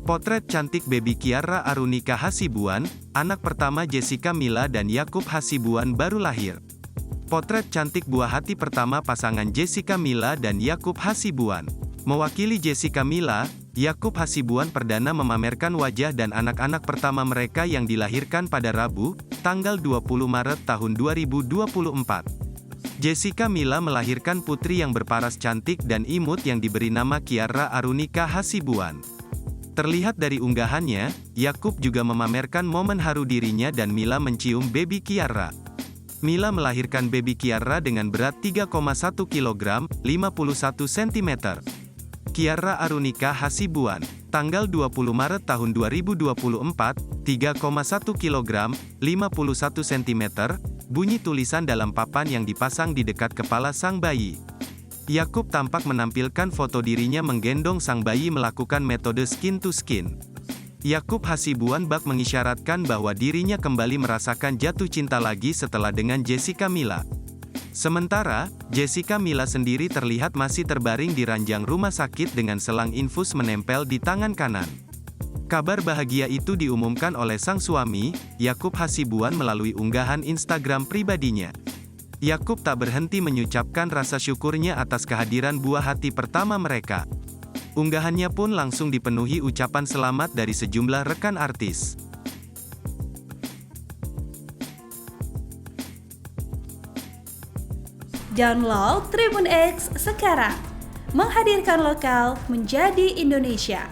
Potret cantik baby Kiara Arunika Hasibuan, anak pertama Jessica Mila dan Yakub Hasibuan baru lahir. Potret cantik buah hati pertama pasangan Jessica Mila dan Yakub Hasibuan. Mewakili Jessica Mila, Yakub Hasibuan perdana memamerkan wajah dan anak-anak pertama mereka yang dilahirkan pada Rabu, tanggal 20 Maret tahun 2024. Jessica Mila melahirkan putri yang berparas cantik dan imut yang diberi nama Kiara Arunika Hasibuan. Terlihat dari unggahannya, Yakub juga memamerkan momen haru dirinya dan Mila mencium baby Kiara. Mila melahirkan baby Kiara dengan berat 3,1 kg, 51 cm. Kiara Arunika Hasibuan, tanggal 20 Maret tahun 2024, 3,1 kg, 51 cm, bunyi tulisan dalam papan yang dipasang di dekat kepala sang bayi. Yakub tampak menampilkan foto dirinya menggendong sang bayi melakukan metode skin to skin. Yakub Hasibuan bak mengisyaratkan bahwa dirinya kembali merasakan jatuh cinta lagi setelah dengan Jessica Mila. Sementara, Jessica Mila sendiri terlihat masih terbaring di ranjang rumah sakit dengan selang infus menempel di tangan kanan. Kabar bahagia itu diumumkan oleh sang suami, Yakub Hasibuan melalui unggahan Instagram pribadinya. Yakub tak berhenti mengucapkan rasa syukurnya atas kehadiran buah hati pertama mereka. Unggahannya pun langsung dipenuhi ucapan selamat dari sejumlah rekan artis. Download Tribun X sekarang, menghadirkan lokal menjadi Indonesia.